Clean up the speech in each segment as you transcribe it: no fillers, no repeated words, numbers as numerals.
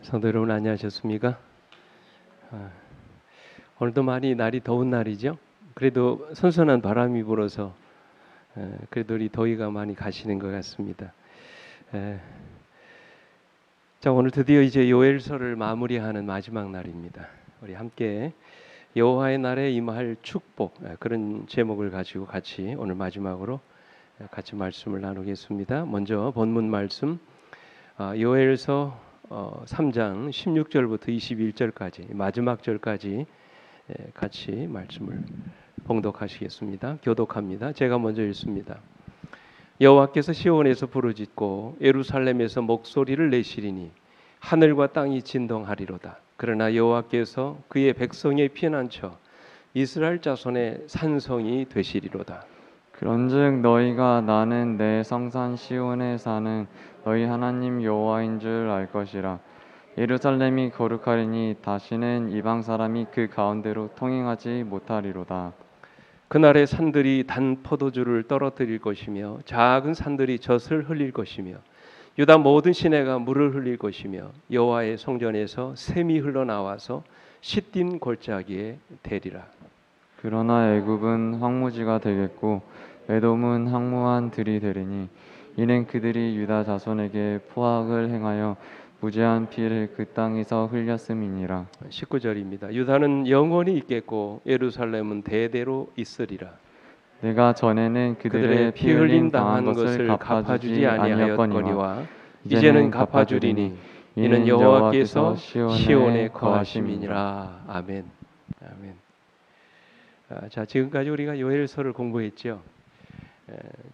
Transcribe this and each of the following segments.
성도 여러분 안녕하셨습니까? 오늘도 많이 날이 더운 날이죠. 그래도 선선한 바람이 불어서 그래도 우리 더위가 많이 가시는 것 같습니다. 자, 오늘 드디어 이제 요엘서를 마무리하는 마지막 날입니다. 우리 함께 여호와의 날에 임할 축복, 그런 제목을 가지고 같이 오늘 마지막으로 같이 말씀을 나누겠습니다. 먼저 본문 말씀 요엘서 3장 16절부터 21절까지 마지막 절까지 같이 말씀을 봉독하시겠습니다. 교독합니다. 제가 먼저 읽습니다. 여호와께서 시온에서 부르짖고 예루살렘에서 목소리를 내시리니 하늘과 땅이 진동하리로다. 그러나 여호와께서 그의 백성의 피난처 이스라엘 자손의 산성이 되시리로다. 그런즉 너희가 나는 내 성산 시온에 사는 너희 하나님 여호와인 줄 알 것이라. 예루살렘이 거룩하리니 다시는 이방 사람이 그 가운데로 통행하지 못하리로다. 그날에 산들이 단 포도주를 떨어뜨릴 것이며 작은 산들이 젖을 흘릴 것이며 유다 모든 시내가 물을 흘릴 것이며 여호와의 성전에서 샘이 흘러나와서 시딘 골짜기에 대리라. 그러나 애굽은 황무지가 되겠고 에돔은 황무한 들이 되리니 이는 그들이 유다 자손에게 포악을 행하여 무죄한 피를 그 땅에서 흘렸음이니라. 19절입니다. 유다는 영원히 있겠고 예루살렘은 대대로 있으리라. 내가 전에는 그들의 피 흘림 당한 것을 갚아주지 아니하였거니와 이제는 갚아주리니 이는 여호와께서 시온에 거하심이니라. 아멘. 아멘. 자, 지금까지 우리가 요엘서를 공부했죠.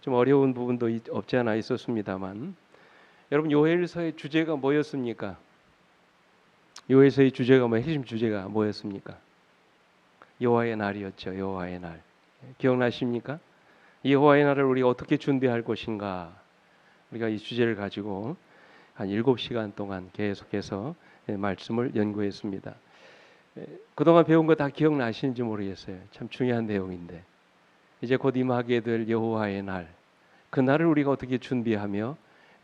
좀 어려운 부분도 없지 않아 있었습니다만, 여러분 요엘서의 주제가 뭐였습니까? 요엘서의 주제가 핵심 주제가 뭐였습니까? 여호와의 날이었죠. 여호와의 날. 기억나십니까? 이 여호와의 날을 우리가 어떻게 준비할 것인가? 우리가 이 주제를 가지고 한 7시간 동안 계속해서 말씀을 연구했습니다. 그동안 배운 거 다 기억나시는지 모르겠어요. 참 중요한 내용인데 이제 곧 임하게 될 여호와의 날, 그 날을 우리가 어떻게 준비하며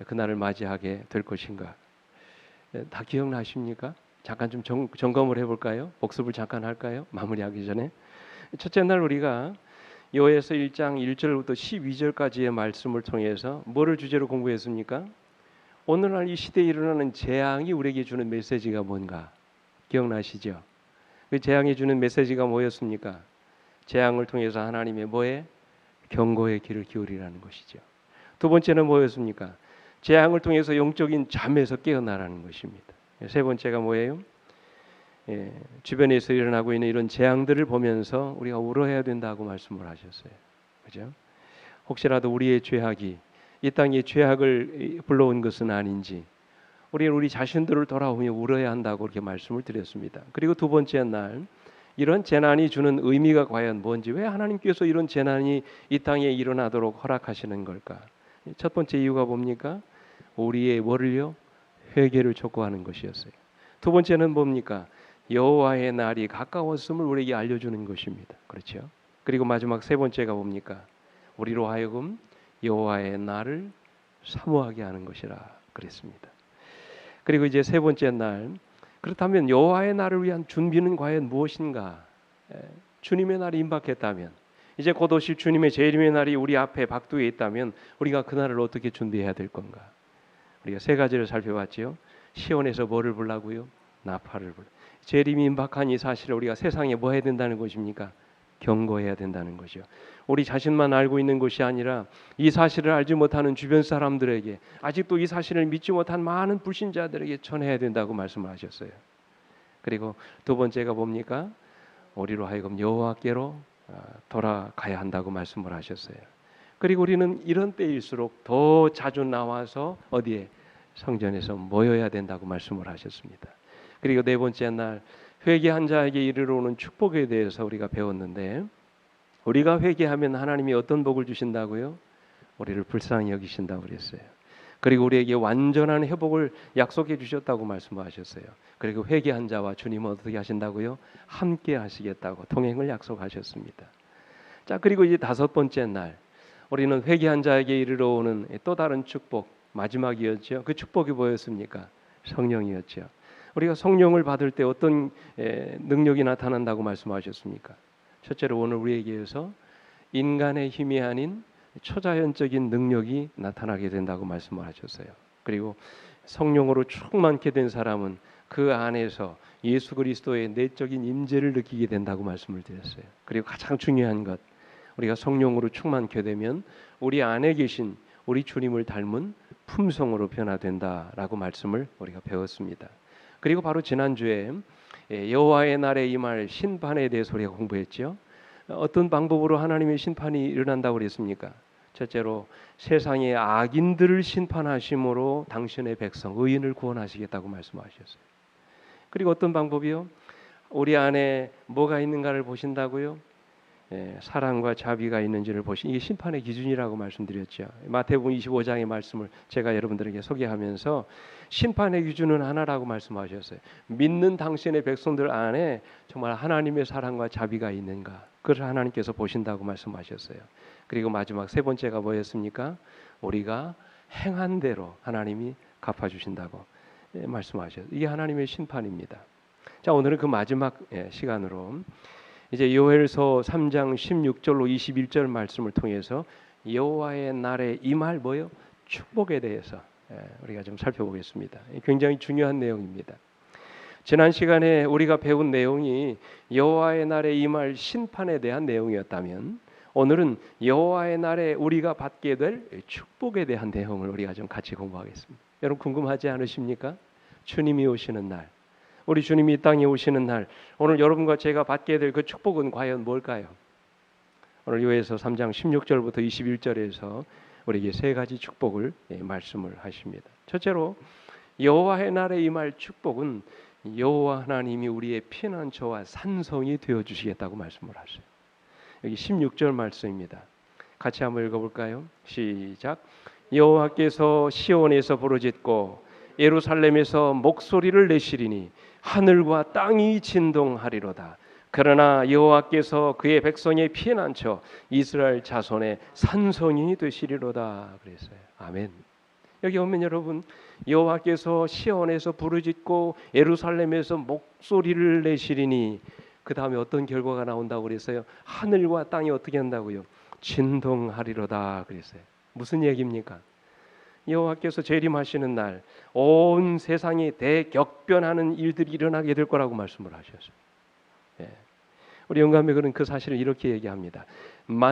그 날을 맞이하게 될 것인가? 다 기억나십니까? 잠깐 좀 점검을 해볼까요? 복습을 잠깐 할까요? 마무리하기 전에 첫째 날 우리가 요엘서 1장 1절부터 12절까지의 말씀을 통해서 뭐를 주제로 공부했습니까? 오늘날 이 시대에 일어나는 재앙이 우리에게 주는 메시지가 뭔가 기억나시죠? 그 재앙이 주는 메시지가 뭐였습니까? 재앙을 통해서 하나님의 뭐에? 경고의 귀를 기울이라는 것이죠. 두 번째는 뭐였습니까? 재앙을 통해서 영적인 잠에서 깨어나라는 것입니다. 세 번째가 뭐예요? 주변에서 일어나고 있는 이런 재앙들을 보면서 우리가 울어야 된다고 말씀을 하셨어요. 그죠? 혹시라도 우리의 죄악이 이 땅에 죄악을 불러온 것은 아닌지 우리는 우리 자신들을 돌아보며 울어야 한다고 그렇게 말씀을 드렸습니다. 그리고 두 번째 날 이런 재난이 주는 의미가 과연 뭔지, 왜 하나님께서 이런 재난이 이 땅에 일어나도록 허락하시는 걸까? 첫 번째 이유가 뭡니까? 우리의 뭐를요? 회개를 촉구하는 것이었어요. 두 번째는 뭡니까? 여호와의 날이 가까웠음을 우리에게 알려주는 것입니다. 그렇죠? 그리고 마지막 세 번째가 뭡니까? 우리로 하여금 여호와의 날을 사모하게 하는 것이라 그랬습니다. 그리고 이제 세 번째 날, 그렇다면 여호와의 날을 위한 준비는 과연 무엇인가? 주님의 날이 임박했다면, 이제 곧 오실 주님의 재림의 날이 우리 앞에 박두에 있다면 우리가 그 날을 어떻게 준비해야 될 건가? 우리가 세 가지를 살펴봤지요. 시온에서 뭐를 보려고요? 나팔을 불. 재림이 임박한 이 사실을 우리가 세상에 뭐 해야 된다는 것입니까? 경고해야 된다는 거죠. 우리 자신만 알고 있는 것이 아니라 이 사실을 알지 못하는 주변 사람들에게, 아직도 이 사실을 믿지 못한 많은 불신자들에게 전해야 된다고 말씀을 하셨어요. 그리고 두 번째가 뭡니까? 우리로 하여금 여호와께로 돌아가야 한다고 말씀을 하셨어요. 그리고 우리는 이런 때일수록 더 자주 나와서 어디에? 성전에서 모여야 된다고 말씀을 하셨습니다. 그리고 네 번째 날 회개한 자에게 이르러 오는 축복에 대해서 우리가 배웠는데, 우리가 회개하면 하나님이 어떤 복을 주신다고요? 우리를 불쌍히 여기신다고 그랬어요. 그리고 우리에게 완전한 회복을 약속해 주셨다고 말씀하셨어요. 그리고 회개한 자와 주님은 어떻게 하신다고요? 함께 하시겠다고 통행을 약속하셨습니다. 자, 그리고 이제 다섯 번째 날 우리는 회개한 자에게 이르러 오는 또 다른 축복, 마지막이었죠. 그 축복이 뭐였습니까? 성령이었죠. 우리가 성령을 받을 때 어떤 능력이 나타난다고 말씀하셨습니까? 첫째로 오늘 우리에게서 인간의 힘이 아닌 초자연적인 능력이 나타나게 된다고 말씀을 하셨어요. 그리고 성령으로 충만케 된 사람은 그 안에서 예수 그리스도의 내적인 임재를 느끼게 된다고 말씀을 드렸어요. 그리고 가장 중요한 것, 우리가 성령으로 충만케 되면 우리 안에 계신 우리 주님을 닮은 품성으로 변화된다라고 말씀을 우리가 배웠습니다. 그리고 바로 지난주에 여호와의 날에 임할 심판에 대해서 우리가 공부했죠. 어떤 방법으로 하나님의 심판이 일어난다고 그랬습니까? 첫째로 세상의 악인들을 심판하심으로 당신의 백성 의인을 구원하시겠다고 말씀하셨어요. 그리고 어떤 방법이요? 우리 안에 뭐가 있는가를 보신다고요? 사랑과 자비가 있는지를 이게 심판의 기준이라고 말씀드렸죠. 마태복음 25장의 말씀을 제가 여러분들에게 소개하면서 심판의 기준은 하나라고 말씀하셨어요. 믿는 당신의 백성들 안에 정말 하나님의 사랑과 자비가 있는가, 그걸 하나님께서 보신다고 말씀하셨어요. 그리고 마지막 세 번째가 뭐였습니까? 우리가 행한 대로 하나님이 갚아주신다고 말씀하셨어요. 이게 하나님의 심판입니다. 자, 오늘은 그 마지막 시간으로 이제 요엘서 3장 16절로 21절 말씀을 통해서 여호와의 날에 임할 뭐요? 축복에 대해서 우리가 좀 살펴보겠습니다. 굉장히 중요한 내용입니다. 지난 시간에 우리가 배운 내용이 여호와의 날에 임할 심판에 대한 내용이었다면 오늘은 여호와의 날에 우리가 받게 될 축복에 대한 내용을 우리가 좀 같이 공부하겠습니다. 여러분 궁금하지 않으십니까? 주님이 오시는 날, 우리 주님이 이 땅에 오시는 날, 오늘 여러분과 제가 받게 될 그 축복은 과연 뭘까요? 오늘 요엘서 3장 16절부터 21절에서 우리에게 세 가지 축복을 말씀을 하십니다. 첫째로 여호와의 날에 임할 축복은 여호와 하나님이 우리의 피난처와 산성이 되어 주시겠다고 말씀을 하세요. 여기 16절 말씀입니다. 같이 한번 읽어볼까요? 시작. 여호와께서 시온에서 부르짖고 예루살렘에서 목소리를 내시리니 하늘과 땅이 진동하리로다. 그러나 여호와께서 그의 백성의 피난처 이스라엘 자손의 산성이 되시리로다 그랬어요. 아멘. 여기 오면 여러분 여호와께서 시온에서 부르짖고 예루살렘에서 목소리를 내시리니 그 다음에 어떤 결과가 나온다고 그랬어요? 하늘과 땅이 어떻게 한다고요? 진동하리로다 그랬어요. 무슨 얘기입니까? 여호와께서 재림하시는 날 온 세상이 대격변하는 일들이 일어나게 될 거라고 말씀을 하셨어요. 우리 영감회는 그 사실을 이렇게 얘기합니다.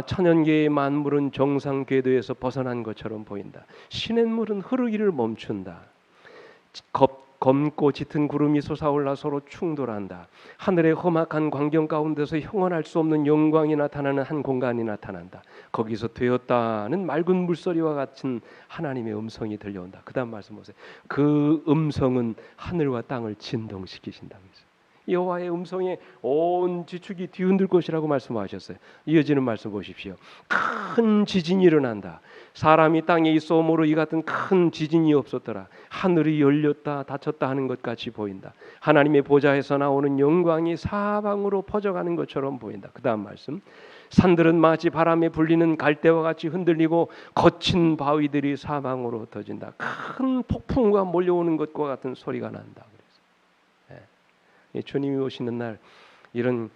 천연계의 만물은 정상 궤도에서 벗어난 것처럼 보인다. 시냇물은 흐르기를 멈춘다. 검고 짙은 구름이 솟아올라 서로 충돌한다. 하늘의 험악한 광경 가운데서 형언할 수 없는 영광이 나타나는 한 공간이 나타난다. 거기서 되었다는 맑은 물소리와 같은 하나님의 음성이 들려온다. 그 다음 말씀 보세요. 그 음성은 하늘과 땅을 진동시키신다고 했어요. 여호와의 음성에 온 지축이 뒤흔들 것이라고 말씀하셨어요. 이어지는 말씀 보십시오. 큰 지진이 일어난다. 사람이 땅에 있어오므로 이 같은 큰 지진이 없었더라. 하늘이 열렸다 닫혔다 하는 것 같이 보인다. 하나님의 보좌에서 나오는 영광이 사방으로 퍼져가는 것처럼 보인다. 그 다음 말씀. 산들은 마치 바람에 불리는 갈대와 같이 흔들리고 거친 바위들이 사방으로 흩어진다. 큰 폭풍과 몰려오는 것과 같은 소리가 난다. 주님이 오시는 날 이런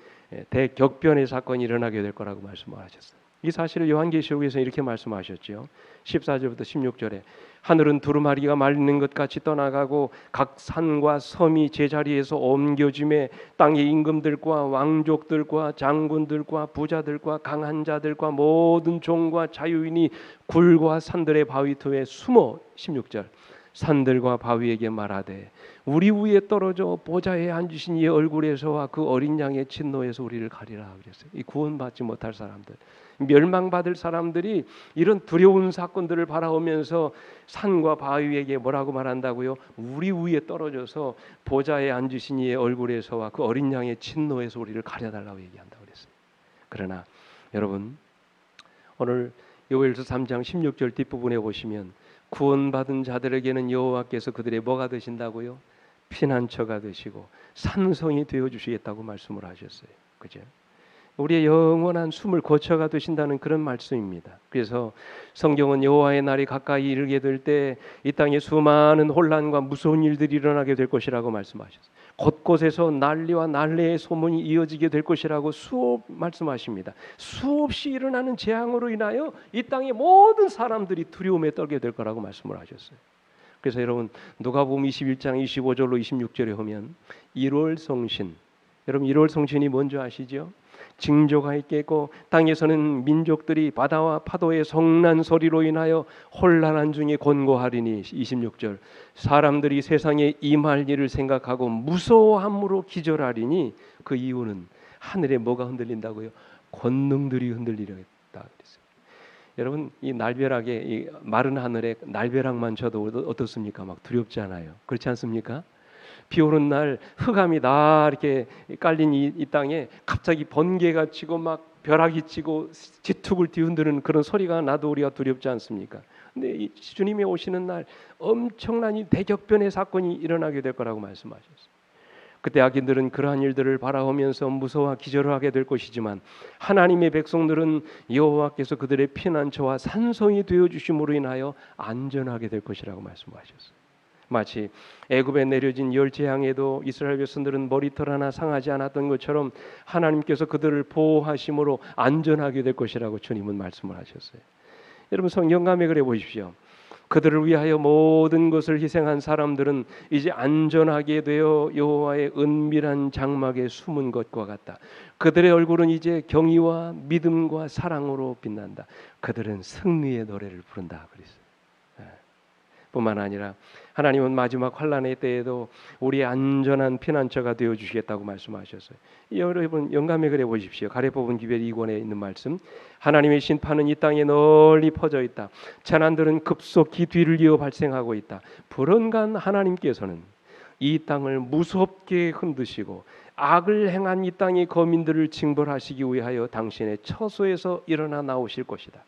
대격변의 사건이 일어나게 될 거라고 말씀을 하셨어요. 이 사실을 요한계시록에서 이렇게 말씀하셨죠. 14절부터 16절에 하늘은 두루마리가 말리는 것 같이 떠나가고 각 산과 섬이 제자리에서 옮겨짐에 땅의 임금들과 왕족들과 장군들과 부자들과 강한 자들과 모든 종과 자유인이 굴과 산들의 바위터에 숨어 16절 산들과 바위에게 말하되 우리 위에 떨어져 보좌에 앉으신 이의 얼굴에서와 그 어린 양의 진노에서 우리를 가리라 그랬어요. 이 구원받지 못할 사람들, 멸망받을 사람들이 이런 두려운 사건들을 바라보면서 산과 바위에게 뭐라고 말한다고요? 우리 위에 떨어져서 보좌에 앉으신 이의 얼굴에서와 그 어린 양의 진노에서 우리를 가려달라고 얘기한다고 그랬어요. 그러나 여러분 오늘 요엘서 3장 16절 뒷부분에 보시면 구원받은 자들에게는 여호와께서 그들의 뭐가 되신다고요? 피난처가 되시고 산성이 되어 주시겠다고 말씀을 하셨어요. 그죠? 우리의 영원한 숨을 거쳐가 되신다는 그런 말씀입니다. 그래서 성경은 여호와의 날이 가까이 이르게 될 때 이 땅에 수많은 혼란과 무서운 일들이 일어나게 될 것이라고 말씀하셨어요. 곳곳에서 난리와 난리의 소문이 이어지게 될 것이라고 말씀하십니다. 수없이 일어나는 재앙으로 인하여 이 땅의 모든 사람들이 두려움에 떨게 될 거라고 말씀을 하셨어요. 그래서 여러분 누가복음 21장 25절로 26절에 보면 1월 성신, 여러분 1월 성신이 뭔지 아시죠? 징조가 있겠고 땅에서는 민족들이 바다와 파도의 성난 소리로 인하여 혼란한 중에 곤고하리니 26절 사람들이 세상에 임할 일을 생각하고 무서워함으로 기절하리니 그 이유는 하늘에 뭐가 흔들린다고요? 권능들이 흔들리려다 그랬어요. 여러분 이 날벼락에 이 마른 하늘에 날벼락만 쳐도 어떻습니까? 막 두렵지 않아요? 그렇지 않습니까? 비 오는 날 흑암이 다 이렇게 깔린 이 땅에 갑자기 번개가 치고 막 벼락이 치고 지툭을 뒤흔드는 그런 소리가 나도 우리가 두렵지 않습니까? 근데 이 주님이 오시는 날 엄청난 이 대격변의 사건이 일어나게 될 거라고 말씀하셨어요. 그때 악인들은 그러한 일들을 바라보면서 무서워 기절하게 될 것이지만 하나님의 백성들은 여호와께서 그들의 피난처와 산성이 되어 주심으로 인하여 안전하게 될 것이라고 말씀하셨어요. 마치 애굽에 내려진 열 재앙에도 이스라엘 백성들은 머리털 하나 상하지 않았던 것처럼 하나님께서 그들을 보호하심으로 안전하게 될 것이라고 주님은 말씀을 하셨어요. 여러분 성경감에 그래 보십시오. 그들을 위하여 모든 것을 희생한 사람들은 이제 안전하게 되어 여호와의 은밀한 장막에 숨은 것과 같다. 그들의 얼굴은 이제 경의와 믿음과 사랑으로 빛난다. 그들은 승리의 노래를 부른다 그랬어요. 뿐만 아니라 하나님은 마지막 환난의 때에도 우리의 안전한 피난처가 되어 주시겠다고 말씀하셨어요. 여러분 영감에 그래 보십시오. 가래뽑은 기별 2권에 있는 말씀. 하나님의 심판은 이 땅에 널리 퍼져 있다. 재난들은 급속히 뒤를 이어 발생하고 있다. 불언간 하나님께서는 이 땅을 무섭게 흔드시고 악을 행한 이 땅의 거민들을 징벌하시기 위하여 당신의 처소에서 일어나 나오실 것이다.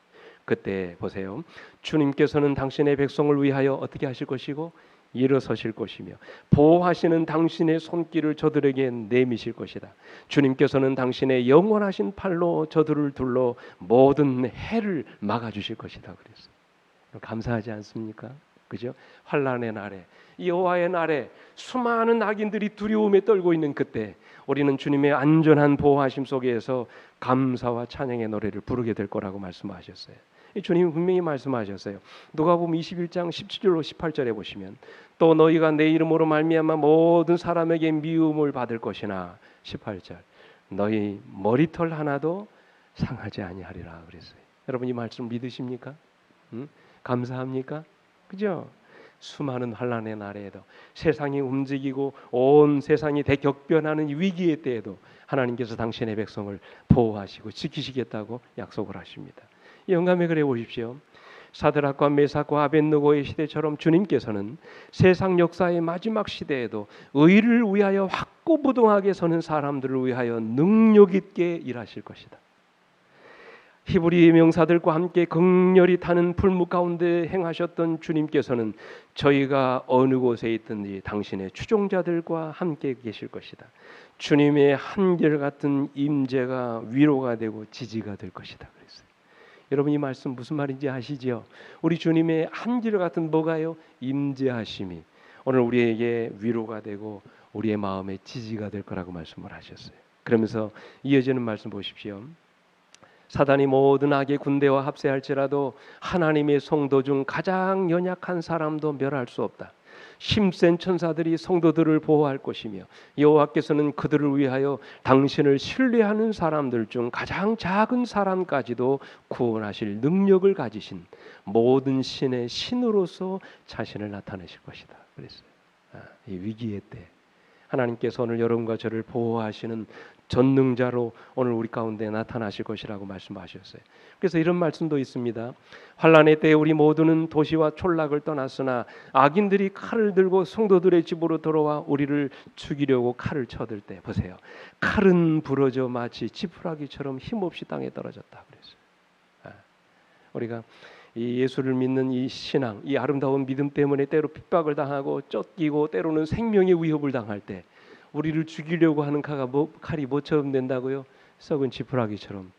그때 보세요. 주님께서는 당신의 백성을 위하여 어떻게 하실 것이고 일어서실 것이며 보호하시는 당신의 손길을 저들에게 내미실 것이다. 주님께서는 당신의 영원하신 팔로 저들을 둘러 모든 해를 막아주실 것이다. 그랬어요. 감사하지 않습니까? 그죠? 환난의 날에 여호와의 날에 수많은 악인들이 두려움에 떨고 있는 그때 우리는 주님의 안전한 보호하심 속에서 감사와 찬양의 노래를 부르게 될 거라고 말씀하셨어요. 주님은 분명히 말씀하셨어요. 누가복음 21장 17절로 18절에 보시면 또 너희가 내 이름으로 말미암아 모든 사람에게 미움을 받을 것이나 18절 너희 머리털 하나도 상하지 아니하리라 그랬어요. 여러분 이 말씀 믿으십니까? 감사합니까? 그죠? 수많은 환난의 날에도 세상이 움직이고 온 세상이 대격변하는 위기의 때에도 하나님께서 당신의 백성을 보호하시고 지키시겠다고 약속을 하십니다. 영감에 그래 보십시오. 사드락과 메삭과 아벳느고의 시대처럼 주님께서는 세상 역사의 마지막 시대에도 의를 위하여 확고부동하게 서는 사람들을 위하여 능력 있게 일하실 것이다. 히브리 명사들과 함께 극렬히 타는 풀무 가운데 행하셨던 주님께서는 저희가 어느 곳에 있든지 당신의 추종자들과 함께 계실 것이다. 주님의 한결같은 임재가 위로가 되고 지지가 될 것이다. 그랬어요. 여러분 이 말씀 무슨 말인지 아시지요? 우리 주님의 한결같은 뭐가요? 임재하심이 오늘 우리에게 위로가 되고 우리의 마음에 지지가 될 거라고 말씀을 하셨어요. 그러면서 이어지는 말씀 보십시오. 사단이 모든 악의 군대와 합세할지라도 하나님의 성도 중 가장 연약한 사람도 멸할 수 없다. 힘센 천사들이 성도들을 보호할 것이며 여호와께서는 그들을 위하여 당신을 신뢰하는 사람들 중 가장 작은 사람까지도 구원하실 능력을 가지신 모든 신의 신으로서 자신을 나타내실 것이다. 그랬어요. 이 위기의 때 하나님께서 오늘 여러분과 저를 보호하시는 전능자로 오늘 우리 가운데 나타나실 것이라고 말씀하셨어요. 그래서 이런 말씀도 있습니다. 환난의 때에 우리 모두는 도시와 촌락을 떠났으나 악인들이 칼을 들고 성도들의 집으로 들어와 우리를 죽이려고 칼을 쳐들 때 보세요. 칼은 부러져 마치 지푸라기처럼 힘없이 땅에 떨어졌다 그랬어요. 우리가 이 예수를 믿는 이 신앙, 이 아름다운 믿음 때문에 때로 핍박을 당하고 쫓기고 때로는 생명의 위협을 당할 때 우리를 죽이려고 하는 칼이 뭐처럼 된다고요? 썩은 지푸라기처럼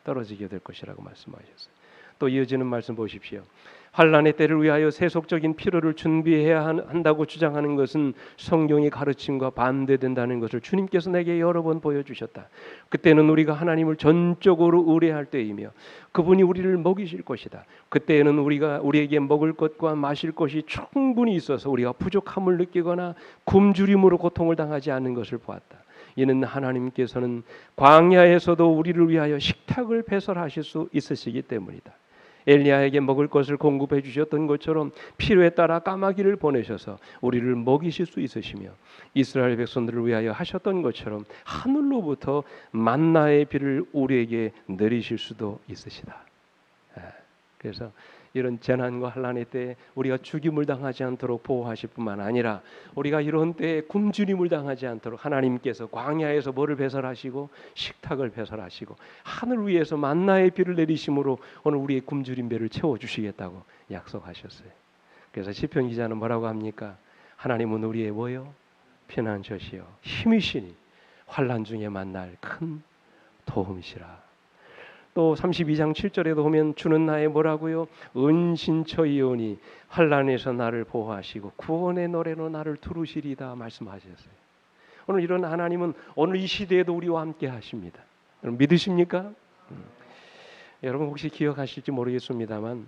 떨어지게 될 것이라고 말씀하셨어요. 또 이어지는 말씀 보십시오. 환난의 때를 위하여 세속적인 필요를 준비해야 한다고 주장하는 것은 성경의 가르침과 반대된다는 것을 주님께서 내게 여러 번 보여주셨다. 그때는 우리가 하나님을 전적으로 의뢰할 때이며 그분이 우리를 먹이실 것이다. 그때에는 우리에게 먹을 것과 마실 것이 충분히 있어서 우리가 부족함을 느끼거나 굶주림으로 고통을 당하지 않는 것을 보았다. 이는 하나님께서는 광야에서도 우리를 위하여 식탁을 배설하실 수 있으시기 때문이다. 엘리야에게 먹을 것을 공급해 주셨던 것처럼 필요에 따라 까마귀를 보내셔서 우리를 먹이실 수 있으시며 이스라엘 백성들을 위하여 하셨던 것처럼 하늘로부터 만나의 비를 우리에게 내리실 수도 있으시다. 그래서 이런 재난과 환난의 때에 우리가 죽임을 당하지 않도록 보호하실 뿐만 아니라 우리가 이런 때에 굶주림을 당하지 않도록 하나님께서 광야에서 뭐를 배설하시고 식탁을 배설하시고 하늘 위에서 만나의 비를 내리심으로 오늘 우리의 굶주린 배를 채워주시겠다고 약속하셨어요. 그래서 시편 기자는 뭐라고 합니까? 하나님은 우리의 뭐요? 피난처시요 힘이시니 환난 중에 만날 큰 도움이시라. 또 32장 7절에도 보면 주는 나의 뭐라고요? 은신처이오니 환난에서 나를 보호하시고 구원의 노래로 나를 두르시리다 말씀하셨어요. 오늘 이런 하나님은 오늘 이 시대에도 우리와 함께 하십니다. 여러분 믿으십니까? 여러분 혹시 기억하실지 모르겠습니다만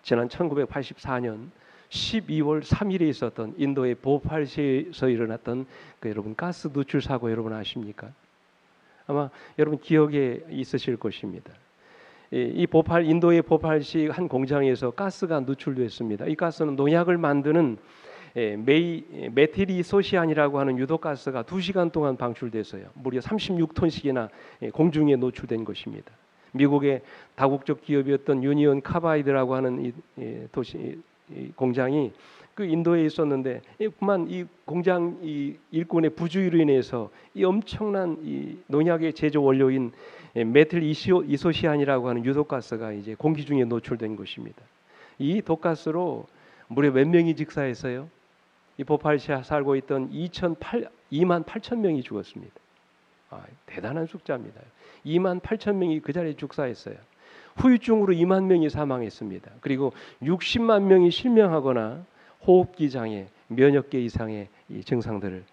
지난 1984년 12월 3일에 있었던 인도의 보팔시에서 일어났던 여러분 가스 누출 사고 여러분 아십니까? 아마 여러분 기억에 있으실 것입니다. 인도의 보팔시 한 공장에서 가스가 누출됐습니다. 이 가스는 농약을 만드는 메틸이소시안이라고 하는 유독가스가 2시간 동안 방출됐어요. 무려 36톤씩이나 공중에 노출된 것입니다. 미국의 다국적 기업이었던 유니온 카바이드라고 하는 이 공장이 그 인도에 있었는데 그만 이 공장 일꾼의 부주의로 인해서 이 엄청난 이 농약의 제조 원료인 메틸 이소시안이라고 하는 유독가스가 이제 공기 중에 노출된 것입니다. 이 독가스로 무려 몇 명이 직사했어요? 이 보팔시에 살고 있던 2만 8천 명이 죽었습니다. 대단한 숫자입니다. 2만 8천 명이 그 자리에 죽사했어요. 후유증으로 2만 명이 사망했습니다. 그리고 60만 명이 실명하거나 호흡기 장애, 면역계 이상의 이 증상들을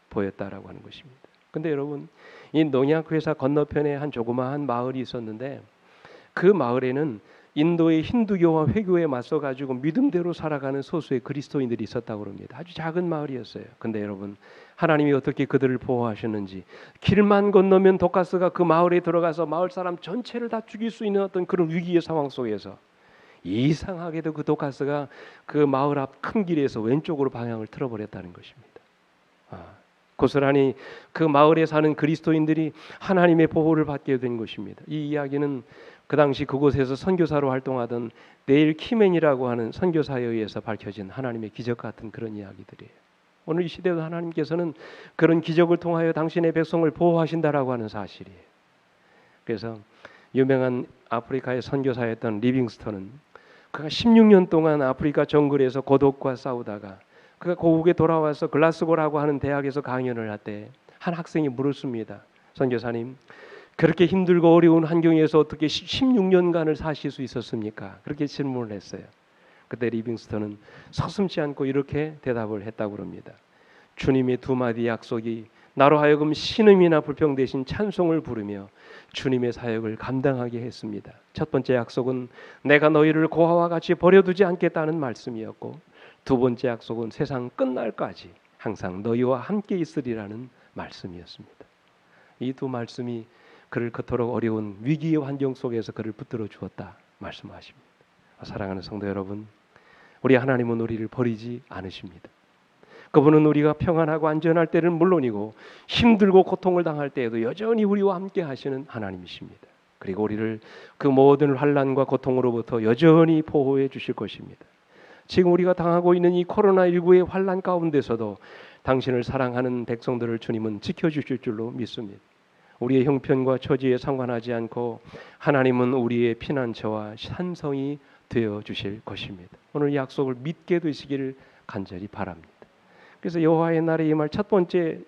보였다라고 하는 것입니다. 근데 여러분, 이 농약 회사 건너편에 한 조그마한 마을이 있었는데 그 마을에는 인도의 힌두교와 회교에 맞서 가지고 믿음대로 살아가는 소수의 그리스도인들이 있었다고 합니다. 아주 작은 마을이었어요. 근데 여러분, 하나님이 어떻게 그들을 보호하셨는지 길만 건너면 독가스가 그 마을에 들어가서 마을 사람 전체를 다 죽일 수 있는 어떤 그런 위기의 상황 속에서 이상하게도 그 독가스가 그 마을 앞 큰 길에서 왼쪽으로 방향을 틀어버렸다는 것입니다. 고스란히 그 마을에 사는 그리스도인들이 하나님의 보호를 받게 된 것입니다. 이 이야기는 그 당시 그곳에서 선교사로 활동하던 네일 키맨이라고 하는 선교사에 의해서 밝혀진 하나님의 기적 같은 그런 이야기들이에요. 오늘 이 시대도 하나님께서는 그런 기적을 통하여 당신의 백성을 보호하신다라고 하는 사실이에요. 그래서 유명한 아프리카의 선교사였던 리빙스턴은 그가 16년 동안 아프리카 정글에서 고독과 싸우다가 그가 고국에 돌아와서 글라스고라고 하는 대학에서 강연을 할 때 한 학생이 물었습니다. 선교사님, 그렇게 힘들고 어려운 환경에서 어떻게 16년간을 사실 수 있었습니까? 그렇게 질문을 했어요. 그때 리빙스턴은 서슴지 않고 이렇게 대답을 했다고 합니다. 주님의 두 마디 약속이 나로 하여금 신음이나 불평 대신 찬송을 부르며 주님의 사역을 감당하게 했습니다. 첫 번째 약속은 내가 너희를 고아와 같이 버려두지 않겠다는 말씀이었고, 두 번째 약속은 세상 끝날까지 항상 너희와 함께 있으리라는 말씀이었습니다. 이 두 말씀이 그를 그토록 어려운 위기의 환경 속에서 그를 붙들어 주었다 말씀하십니다. 사랑하는 성도 여러분, 우리 하나님은 우리를 버리지 않으십니다. 그분은 우리가 평안하고 안전할 때는 물론이고 힘들고 고통을 당할 때에도 여전히 우리와 함께 하시는 하나님이십니다. 그리고 우리를 그 모든 환난과 고통으로부터 여전히 보호해 주실 것입니다. 지금 우리가 당하고 있는 이 코로나19의 환난 가운데서도 당신을 사랑하는 백성들을 주님은 지켜주실 줄로 믿습니다. 우리의 형편과 처지에 상관하지 않고 하나님은 우리의 피난처와 산성이 되어 주실 것입니다. 오늘 이 약속을 믿게 되시기를 간절히 바랍니다. 그래서 여호와의 날에 임할 첫 번째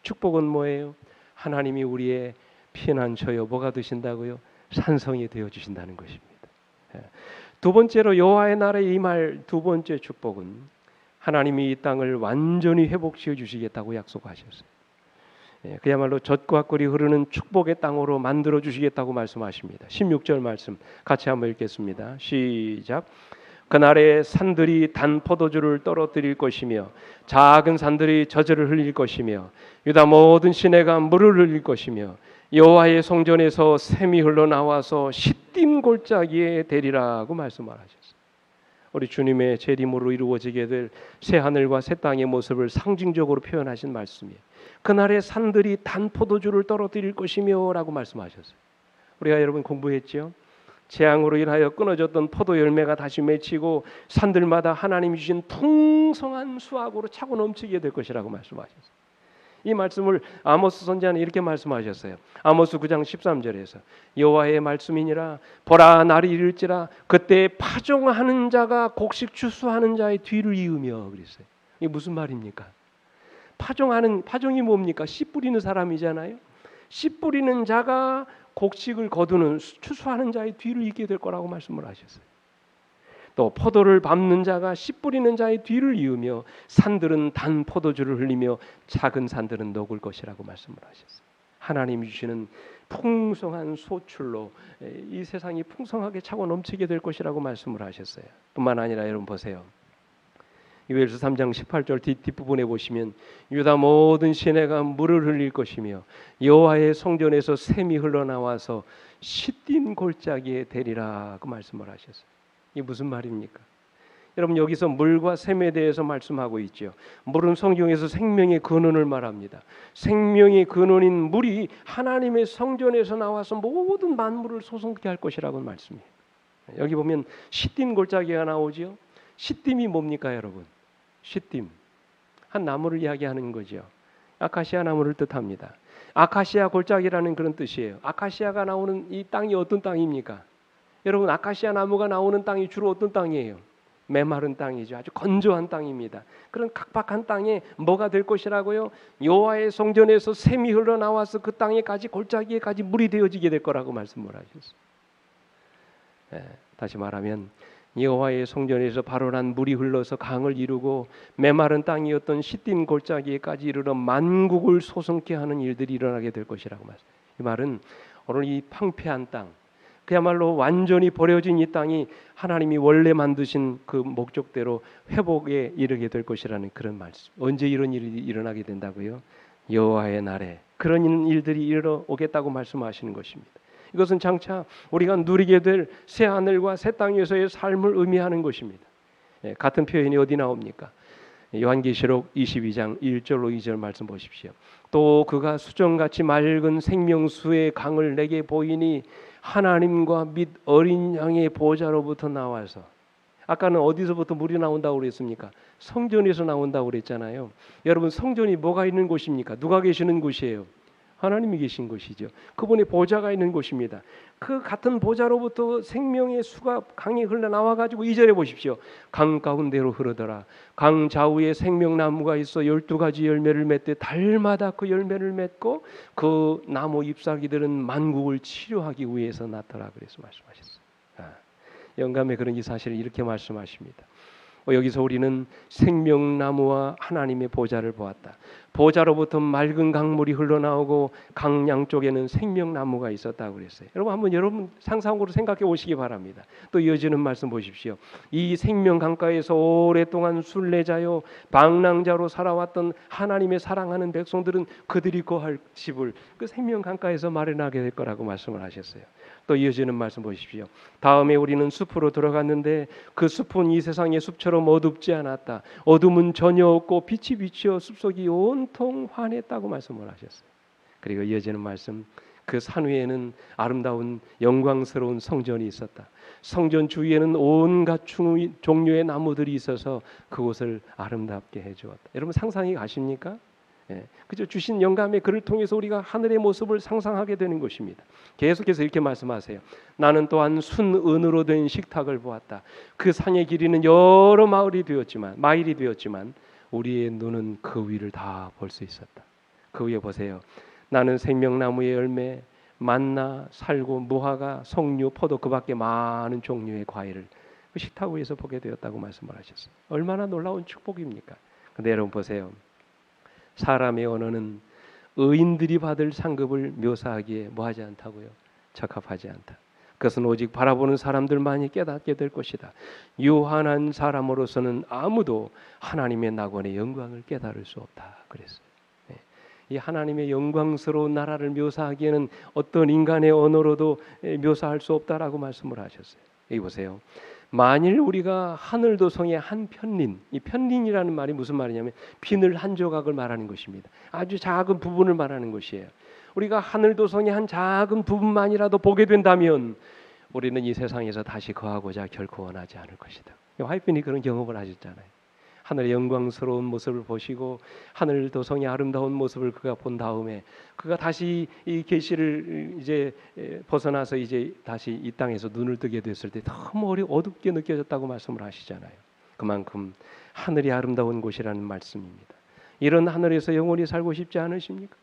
축복은 뭐예요? 하나님이 우리의 피난처요 뭐가 되신다고요? 산성이 되어 주신다는 것입니다. 두 번째로 여호와의 날에 임할 두 번째 축복은 하나님이 이 땅을 완전히 회복시켜 주시겠다고 약속하셨어요. 그야말로 젖과 꿀이 흐르는 축복의 땅으로 만들어 주시겠다고 말씀하십니다. 16절 말씀 같이 한번 읽겠습니다. 시작. 그날에 산들이 단 포도주를 떨어뜨릴 것이며 작은 산들이 저절을 흘릴 것이며 유다 모든 시내가 물을 흘릴 것이며 여호와의 성전에서 샘이 흘러나와서 시딤 골짜기에 되리라고 말씀하셨어요. 우리 주님의 재림으로 이루어지게 될 새 하늘과 새 땅의 모습을 상징적으로 표현하신 말씀이에요. 그날에 산들이 단 포도주를 떨어뜨릴 것이며 라고 말씀하셨어요. 우리가 여러분 공부했죠? 재앙으로 인하여 끊어졌던 포도 열매가 다시 맺히고 산들마다 하나님이 주신 풍성한 수확으로 차고 넘치게 될 것이라고 말씀하셨어요. 이 말씀을 아모스 선지자는 이렇게 말씀하셨어요. 아모스 9장 13절에서 여호와의 말씀이니라 보라 날이 이를지라 그때 파종하는 자가 곡식 추수하는 자의 뒤를 이으며 그랬어요. 이게 무슨 말입니까? 파종이 뭡니까? 씨 뿌리는 사람이잖아요. 씨 뿌리는 자가 곡식을 거두는 추수하는 자의 뒤를 잇게 될 거라고 말씀을 하셨어요. 또 포도를 밟는 자가 씨 뿌리는 자의 뒤를 이으며 산들은 단 포도주를 흘리며 작은 산들은 녹을 것이라고 말씀을 하셨어요. 하나님이 주시는 풍성한 소출로 이 세상이 풍성하게 차고 넘치게 될 것이라고 말씀을 하셨어요. 뿐만 아니라 여러분 보세요. 요엘서 3장 18절 뒷부분에 보시면 유다 모든 시내가 물을 흘릴 것이며 여호와의 성전에서 샘이 흘러나와서 시딤 골짜기에 되리라 그 말씀을 하셨어요. 이게 무슨 말입니까? 여러분 여기서 물과 샘에 대해서 말씀하고 있죠. 물은 성경에서 생명의 근원을 말합니다. 생명의 근원인 물이 하나님의 성전에서 나와서 모든 만물을 소성케 할 것이라고 말씀이에요. 여기 보면 시딤 골짜기가 나오죠. 시딤이 뭡니까 여러분? 시딤 한 나무를 이야기하는 거죠. 아카시아 나무를 뜻합니다. 아카시아 골짜기라는 그런 뜻이에요. 아카시아가 나오는 이 땅이 어떤 땅입니까? 여러분 아카시아 나무가 나오는 땅이 주로 어떤 땅이에요? 메마른 땅이죠. 아주 건조한 땅입니다. 그런 각박한 땅에 뭐가 될 것이라고요? 여호와의 성전에서 샘이 흘러나와서 그 땅에까지 골짜기에까지 물이 되어지게 될 거라고 말씀을 하셨어요. 다시 말하면 여호와의 성전에서 발원한 물이 흘러서 강을 이루고 메마른 땅이었던 시딤 골짜기에까지 이르러 만국을 소성케 하는 일들이 일어나게 될 것이라고 말씀. 이 말은 오늘 이 황폐한 땅, 그야말로 완전히 버려진 이 땅이 하나님이 원래 만드신 그 목적대로 회복에 이르게 될 것이라는 그런 말씀. 언제 이런 일이 일어나게 된다고요? 여호와의 날에 그런 일들이 일어오겠다고 말씀하시는 것입니다. 이것은 장차 우리가 누리게 될 새 하늘과 새 땅에서의 삶을 의미하는 것입니다. 같은 표현이 어디 나옵니까? 요한계시록 22장 1절로 2절 말씀 보십시오. 또 그가 수정같이 맑은 생명수의 강을 내게 보이니 하나님과 및 어린 양의 보좌로부터 나와서, 아까는 어디서부터 물이 나온다고 그랬습니까? 성전에서 나온다고 그랬잖아요. 여러분 성전이 뭐가 있는 곳입니까? 누가 계시는 곳이에요? 하나님이 계신 곳이죠. 그분의 보좌가 있는 곳입니다. 그 같은 보좌로부터 생명의 수가 강이 흘러나와 가지고 2절에 보십시오. 강 가운데로 흐르더라. 강 좌우에 생명나무가 있어 12가지 열매를 맺되 달마다 그 열매를 맺고 그 나무 잎사귀들은 만국을 치료하기 위해서 나타나 그래서 말씀하셨어요. 영감의 그런 이 사실을 이렇게 말씀하십니다. 여기서 우리는 생명나무와 하나님의 보좌를 보았다. 보좌로부터 맑은 강물이 흘러나오고 강 양쪽에는 생명나무가 있었다고 그랬어요. 여러분 상상으로 생각해 보시기 바랍니다. 또 이어지는 말씀 보십시오. 이 생명 강가에서 오랫동안 순례자요 방랑자로 살아왔던 하나님의 사랑하는 백성들은 그들이 거할 집을 그 생명 강가에서 마련하게 될 거라고 말씀을 하셨어요. 또 이어지는 말씀 보십시오. 다음에 우리는 숲으로 들어갔는데 그 숲은 이 세상의 숲처럼 어둡지 않았다. 어둠은 전혀 없고 빛이 비치어 숲속이 온통 환했다고 말씀을 하셨어요. 그리고 이어지는 말씀, 그 산 위에는 아름다운 영광스러운 성전이 있었다. 성전 주위에는 온갖 종류의 나무들이 있어서 그곳을 아름답게 해주었다. 여러분 상상이 가십니까? 그저 주신 영감의 글을 통해서 우리가 하늘의 모습을 상상하게 되는 것입니다. 계속해서 이렇게 말씀하세요. 나는 또한 순은으로 된 식탁을 보았다. 그 산의 길이는 여러 마일이 되었지만 우리의 눈은 그 위를 다 볼 수 있었다. 그 위에 보세요. 나는 생명나무의 열매, 만나, 살구, 무화과, 석류, 포도 그 밖에 많은 종류의 과일을 그 식탁 위에서 보게 되었다고 말씀을 하셨어요. 얼마나 놀라운 축복입니까? 근데 여러분 보세요. 사람의 언어는 의인들이 받을 상급을 묘사하기에 뭐하지 않다고요? 적합하지 않다. 그것은 오직 바라보는 사람들만이 깨닫게 될 것이다. 유한한 사람으로서는 아무도 하나님의 낙원의 영광을 깨달을 수 없다. 그랬어요. 이 하나님의 영광스러운 나라를 묘사하기에는 어떤 인간의 언어로도 묘사할 수 없다라고 말씀을 하셨어요. 여기 보세요. 만일 우리가 하늘도성의 한 편린, 이 편린이라는 말이 무슨 말이냐면 비늘 한 조각을 말하는 것입니다. 아주 작은 부분을 말하는 것이에요. 우리가 하늘도성의 한 작은 부분만이라도 보게 된다면 우리는 이 세상에서 다시 거하고자 결코 원하지 않을 것이다. 화이트님이 그런 경험을 하셨잖아요. 하늘의 영광스러운 모습을 보시고 하늘도성의 아름다운 모습을 그가 본 다음에 그가 다시 이 계시를 이제 벗어나서 이제 다시 이 땅에서 눈을 뜨게 됐을 때 너무 어둡게 느껴졌다고 말씀을 하시잖아요. 그만큼 하늘이 아름다운 곳이라는 말씀입니다. 이런 하늘에서 영원히 살고 싶지 않으십니까?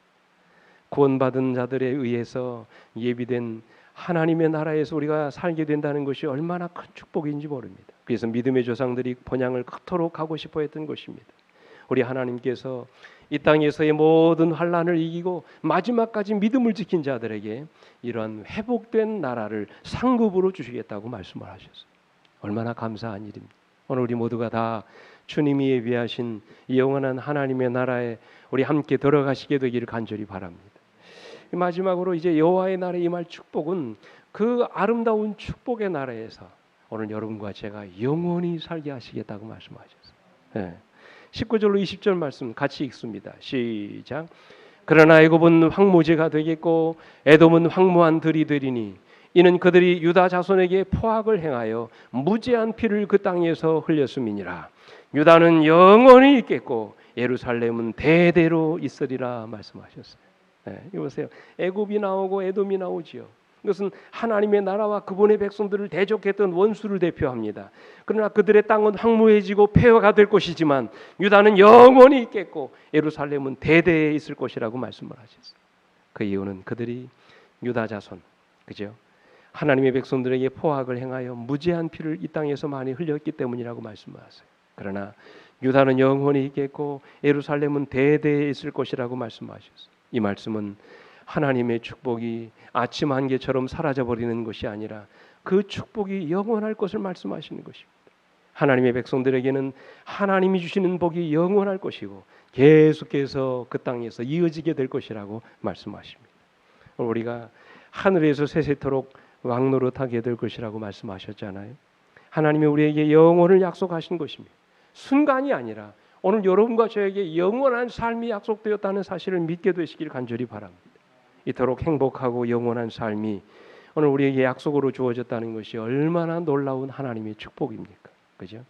구원받은 자들에 의해서 예비된 하나님의 나라에서 우리가 살게 된다는 것이 얼마나 큰 축복인지 모릅니다. 그래서 믿음의 조상들이 본향을 그토록 가고 싶어 했던 것입니다. 우리 하나님께서 이 땅에서의 모든 환난을 이기고 마지막까지 믿음을 지킨 자들에게 이러한 회복된 나라를 상급으로 주시겠다고 말씀을 하셨어요. 얼마나 감사한 일입니다. 오늘 우리 모두가 다 주님이 예비하신 이 영원한 하나님의 나라에 우리 함께 들어가시게 되기를 간절히 바랍니다. 마지막으로 이제 여호와의 나라에 임할 축복은 그 아름다운 축복의 나라에서 오늘 여러분과 제가 영원히 살게 하시겠다고 말씀하셨어요. 19절로 20절 말씀 같이 읽습니다. 시작. 그러나 애굽은 황무지가 되겠고 에돔은 황무한 들이 되리니 이는 그들이 유다 자손에게 포악을 행하여 무죄한 피를 그 땅에서 흘렸음이니라. 유다는 영원히 있겠고 예루살렘은 대대로 있으리라 말씀하셨어요. 이거 보세요. 애굽이 나오고 에돔이 나오지요. 이것은 하나님의 나라와 그분의 백성들을 대적했던 원수를 대표합니다. 그러나 그들의 땅은 황무해지고 폐허가 될 것이지만 유다는 영원히 있겠고 예루살렘은 대대에 있을 것이라고 말씀을 하셨어요. 그 이유는 그들이 유다 자손, 그죠? 하나님의 백성들에게 포악을 행하여 무죄한 피를 이 땅에서 많이 흘렸기 때문이라고 말씀하셨어요. 그러나 유다는 영원히 있겠고 예루살렘은 대대에 있을 것이라고 말씀하셨어요. 이 말씀은 하나님의 축복이 아침 안개처럼 사라져버리는 것이 아니라 그 축복이 영원할 것을 말씀하시는 것입니다. 하나님의 백성들에게는 하나님이 주시는 복이 영원할 것이고 계속해서 그 땅에서 이어지게 될 것이라고 말씀하십니다. 우리가 하늘에서 세세토록 왕노릇하게 될 것이라고 말씀하셨잖아요. 하나님이 우리에게 영원을 약속하신 것입니다. 순간이 아니라 오늘 여러분과 저에게 영원한 삶이 약속되었다는 사실을 믿게 되시길 간절히 바랍니다. 이토록 행복하고 영원한 삶이 오늘 우리에게 약속으로 주어졌다는 것이 얼마나 놀라운 하나님의 축복입니까? 그죠?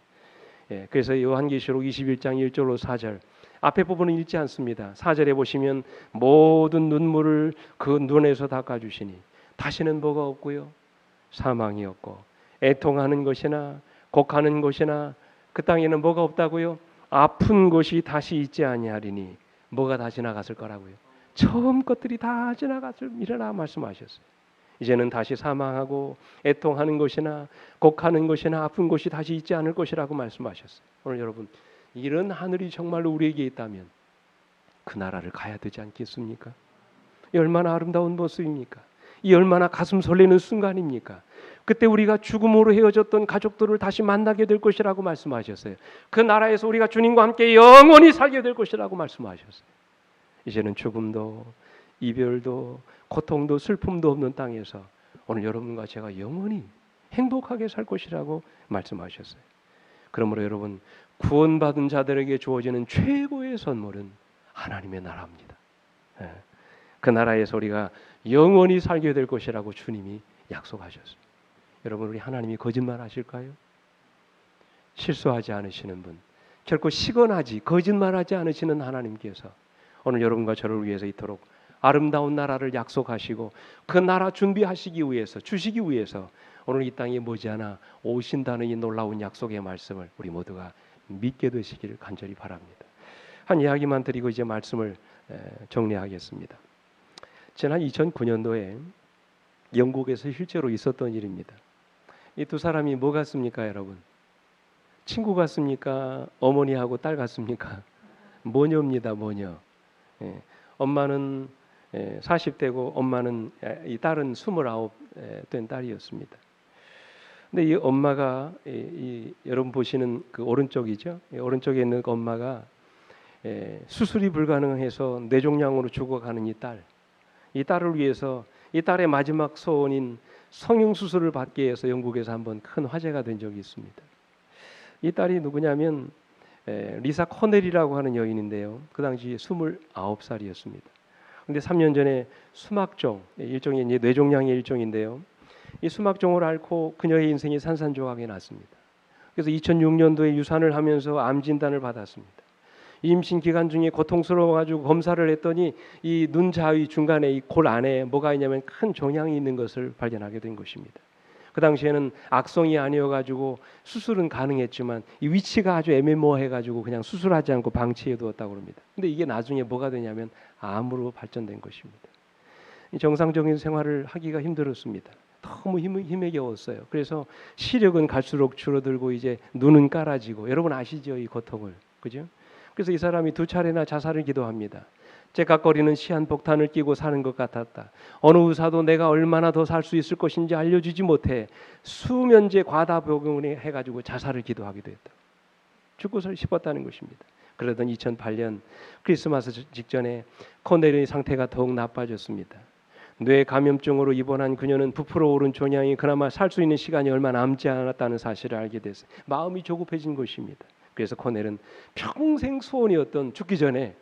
그래서 요한계시록 21장 1절로 4절 앞에 부분은 읽지 않습니다. 4절에 보시면 모든 눈물을 그 눈에서 닦아주시니 다시는 뭐가 없고요. 사망이 없고 애통하는 것이나 곡하는 것이나 그 땅에는 뭐가 없다고요? 아픈 것이 다시 있지 아니하리니 뭐가 다 지나갔을 거라고요? 처음 것들이 다 지나갔으리라 말씀하셨어요. 이제는 다시 사망하고 애통하는 것이나 곡하는 것이나 아픈 것이 다시 있지 않을 것이라고 말씀하셨어요. 오늘 여러분 이런 하늘이 정말로 우리에게 있다면 그 나라를 가야 되지 않겠습니까? 이 얼마나 아름다운 모습입니까? 이 얼마나 가슴 설레는 순간입니까? 그때 우리가 죽음으로 헤어졌던 가족들을 다시 만나게 될 것이라고 말씀하셨어요. 그 나라에서 우리가 주님과 함께 영원히 살게 될 것이라고 말씀하셨어요. 이제는 죽음도 이별도 고통도 슬픔도 없는 땅에서 오늘 여러분과 제가 영원히 행복하게 살 것이라고 말씀하셨어요. 그러므로 여러분 구원받은 자들에게 주어지는 최고의 선물은 하나님의 나라입니다. 그 나라에서 우리가 영원히 살게 될 것이라고 주님이 약속하셨어요. 여러분 우리 하나님이 거짓말 하실까요? 실수하지 않으시는 분, 결코 시건하지 거짓말하지 않으시는 하나님께서 오늘 여러분과 저를 위해서 이토록 아름다운 나라를 약속하시고 그 나라 준비하시기 위해서 주시기 위해서 오늘 이 땅에 머지않아 오신다는 이 놀라운 약속의 말씀을 우리 모두가 믿게 되시기를 간절히 바랍니다. 한 이야기만 드리고 이제 말씀을 정리하겠습니다. 지난 2009년도에 영국에서 실제로 있었던 일입니다. 이 두 사람이 뭐 같습니까, 여러분? 친구 같습니까? 어머니하고 딸 같습니까? 모녀입니다, 모녀. 예, 엄마는 40대고 엄마는 이 딸은 29 된 딸이었습니다. 근데 이 엄마가 여러분 보시는 그 오른쪽이죠. 오른쪽에 있는 그 엄마가 수술이 불가능해서 뇌종양으로 죽어가는 이 딸을 위해서 이 딸의 마지막 소원인 성형수술을 받기 위해서 영국에서 한번 큰 화제가 된 적이 있습니다. 이 딸이 누구냐면 리사 코넬이라고 하는 여인인데요. 그 당시 29살이었습니다. 근데 3년 전에 수막종, 일종의 이제 뇌종양의 일종인데요. 이 수막종을 앓고 그녀의 인생이 산산조각이 났습니다. 그래서 2006년도에 유산을 하면서 암 진단을 받았습니다. 임신 기간 중에 고통스러워가지고 검사를 했더니 이 눈 자위 중간에 이 골 안에 뭐가 있냐면 큰 종양이 있는 것을 발견하게 된 것입니다. 그 당시에는 악성이 아니어가지고 수술은 가능했지만 이 위치가 아주 애매모호해가지고 그냥 수술하지 않고 방치해 두었다고 합니다. 근데 이게 나중에 뭐가 되냐면 암으로 발전된 것입니다. 정상적인 생활을 하기가 힘들었습니다. 너무 힘에 겨웠어요. 그래서 시력은 갈수록 줄어들고 이제 눈은 깔아지고, 여러분 아시죠, 이 고통을, 그죠? 그래서 이 사람이 2차례나 자살을 기도합니다. 째깍거리는 시한폭탄을 끼고 사는 것 같았다. 어느 의사도 내가 얼마나 더 살 수 있을 것인지 알려주지 못해 수면제 과다복용을 해가지고 자살을 기도하기도 했다. 죽고 싶었다는 것입니다. 그러던 2008년 크리스마스 직전에 코넬의 상태가 더욱 나빠졌습니다. 뇌 감염증으로 입원한 그녀는 부풀어 오른 종양이 그나마 살 수 있는 시간이 얼마 남지 않았다는 사실을 알게 됐어요. 마음이 조급해진 것입니다. 그래서 코넬은 평생 소원이었던 죽기 전에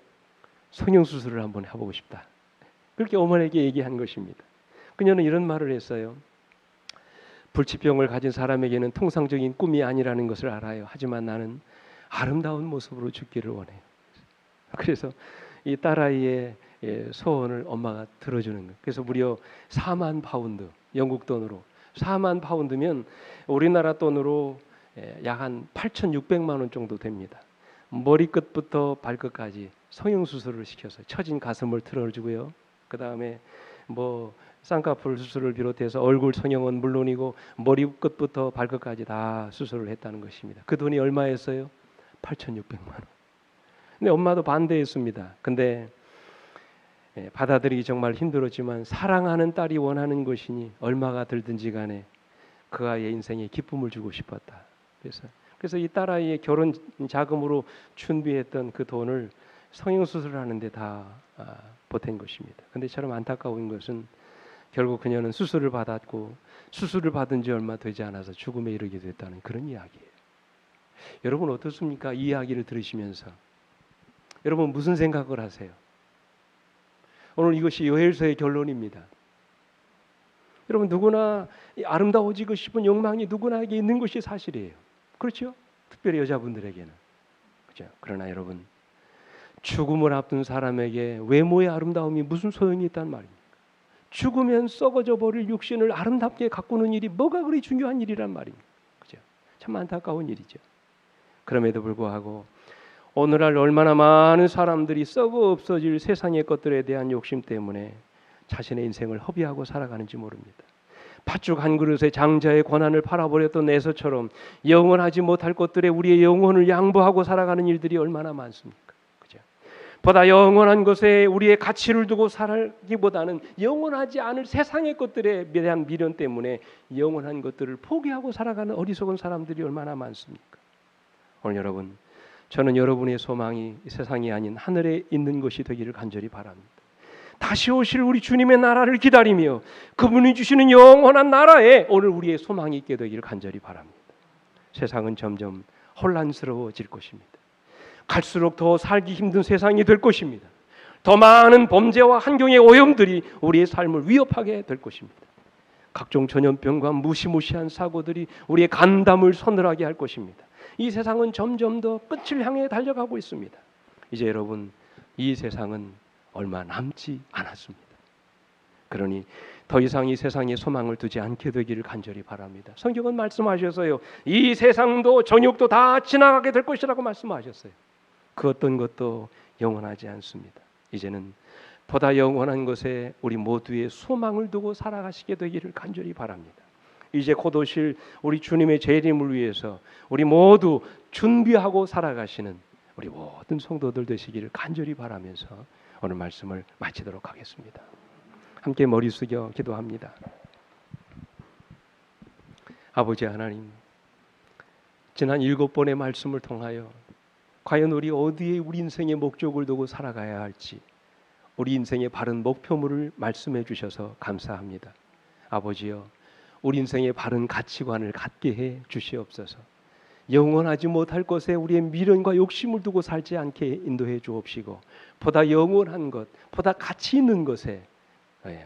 성형수술을 한번 해보고 싶다. 그렇게 어머니에게 얘기한 것입니다. 그녀는 이런 말을 했어요. 불치병을 가진 사람에게는 통상적인 꿈이 아니라는 것을 알아요. 하지만 나는 아름다운 모습으로 죽기를 원해요. 그래서 이 딸아이의 소원을 엄마가 들어주는 거예요. 그래서 무려 4만 파운드, 영국 돈으로 4만 파운드면 우리나라 돈으로 약 한 8,600만 원 정도 됩니다. 머리끝부터 발끝까지 성형수술을 시켜서 처진 가슴을 틀어주고요. 그 다음에 뭐 쌍꺼풀 수술을 비롯해서 얼굴 성형은 물론이고 머리끝부터 발끝까지 다 수술을 했다는 것입니다. 그 돈이 얼마였어요? 8,600만 원. 근데 엄마도 반대했습니다. 근데 받아들이기 정말 힘들었지만 사랑하는 딸이 원하는 것이니 얼마가 들든지 간에 그 아이의 인생에 기쁨을 주고 싶었다. 그래서 이 딸아이의 결혼 자금으로 준비했던 그 돈을 성형수술을 하는데 다 보탠 것입니다. 그런데 참 안타까운 것은 결국 그녀는 수술을 받았고 수술을 받은 지 얼마 되지 않아서 죽음에 이르게 됐다는 그런 이야기예요. 여러분 어떻습니까? 이 이야기를 들으시면서 여러분 무슨 생각을 하세요? 오늘 이것이 요엘서의 결론입니다. 여러분 누구나 아름다워지고 싶은 욕망이 누구나에게 있는 것이 사실이에요. 그렇죠? 특별히 여자분들에게는. 그렇죠? 그러나 여러분 죽음을 앞둔 사람에게 외모의 아름다움이 무슨 소용이 있단 말입니까? 죽으면 썩어져 버릴 육신을 아름답게 가꾸는 일이 뭐가 그리 중요한 일이란 말입니까? 그죠? 참 안타까운 일이죠. 그럼에도 불구하고 오늘날 얼마나 많은 사람들이 썩어 없어질 세상의 것들에 대한 욕심 때문에 자신의 인생을 허비하고 살아가는지 모릅니다. 팥죽 한 그릇에 장자의 권한을 팔아버렸던 에서처럼 영원하지 못할 것들에 우리의 영혼을 양보하고 살아가는 일들이 얼마나 많습니까? 그죠? 보다 영원한 것에 우리의 가치를 두고 살기보다는 영원하지 않을 세상의 것들에 대한 미련 때문에 영원한 것들을 포기하고 살아가는 어리석은 사람들이 얼마나 많습니까? 오늘 여러분, 저는 여러분의 소망이 세상이 아닌 하늘에 있는 것이 되기를 간절히 바랍니다. 다시 오실 우리 주님의 나라를 기다리며 그분이 주시는 영원한 나라에 오늘 우리의 소망이 있게 되기를 간절히 바랍니다. 세상은 점점 혼란스러워질 것입니다. 갈수록 더 살기 힘든 세상이 될 것입니다. 더 많은 범죄와 환경의 오염들이 우리의 삶을 위협하게 될 것입니다. 각종 전염병과 무시무시한 사고들이 우리의 간담을 서늘하게 할 것입니다. 이 세상은 점점 더 끝을 향해 달려가고 있습니다. 이제 여러분, 이 세상은 얼마 남지 않았습니다. 그러니 더 이상 이 세상에 소망을 두지 않게 되기를 간절히 바랍니다. 성경은 말씀하셨어요. 이 세상도 정욕도 다 지나가게 될 것이라고 말씀하셨어요. 그 어떤 것도 영원하지 않습니다. 이제는 보다 영원한 것에 우리 모두의 소망을 두고 살아가시게 되기를 간절히 바랍니다. 이제 곧 오실 우리 주님의 재림을 위해서 우리 모두 준비하고 살아가시는 우리 모든 성도들 되시기를 간절히 바라면서 오늘 말씀을 마치도록 하겠습니다. 함께 머리 숙여 기도합니다. 아버지 하나님, 지난 7번의 말씀을 통하여 과연 우리 어디에 우리 인생의 목적을 두고 살아가야 할지 우리 인생의 바른 목표물을 말씀해 주셔서 감사합니다. 아버지여, 우리 인생의 바른 가치관을 갖게 해 주시옵소서. 영원하지 못할 것에 우리의 미련과 욕심을 두고 살지 않게 인도해 주옵시고, 보다 영원한 것, 보다 가치 있는 것에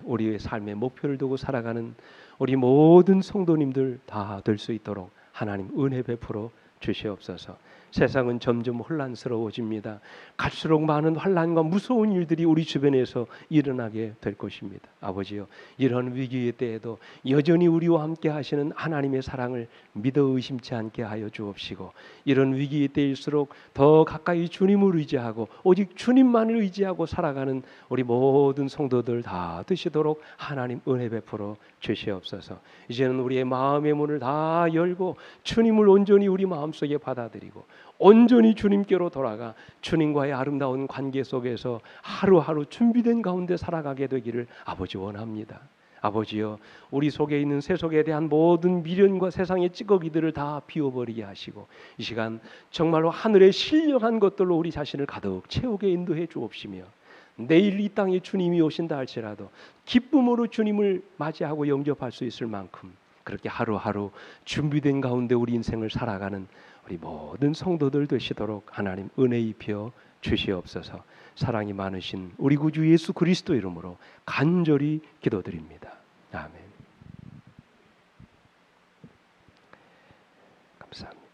우리의 삶의 목표를 두고 살아가는 우리 모든 성도님들 다 될 수 있도록 하나님 은혜 베풀어 주시옵소서. 세상은 점점 혼란스러워집니다. 갈수록 많은 환난과 무서운 일들이 우리 주변에서 일어나게 될 것입니다. 아버지요, 이런 위기의 때에도 여전히 우리와 함께 하시는 하나님의 사랑을 믿어 의심치 않게 하여 주옵시고, 이런 위기의 때일수록 더 가까이 주님을 의지하고 오직 주님만을 의지하고 살아가는 우리 모든 성도들 다 되시도록 하나님 은혜 베풀어 주시옵소서. 이제는 우리의 마음의 문을 다 열고 주님을 온전히 우리 마음속에 받아들이고 온전히 주님께로 돌아가 주님과의 아름다운 관계 속에서 하루하루 준비된 가운데 살아가게 되기를 아버지 원합니다. 아버지여, 우리 속에 있는 세속에 대한 모든 미련과 세상의 찌꺼기들을 다 비워버리게 하시고 이 시간 정말로 하늘의 신령한 것들로 우리 자신을 가득 채우게 인도해 주옵시며, 내일 이 땅에 주님이 오신다 할지라도 기쁨으로 주님을 맞이하고 영접할 수 있을 만큼 그렇게 하루하루 준비된 가운데 우리 인생을 살아가는 우리 모든 성도들 되시도록 하나님 은혜 입혀 주시옵소서. 사랑이 많으신 우리 구주 예수 그리스도 이름으로 간절히 기도드립니다. 아멘. 감사합니다.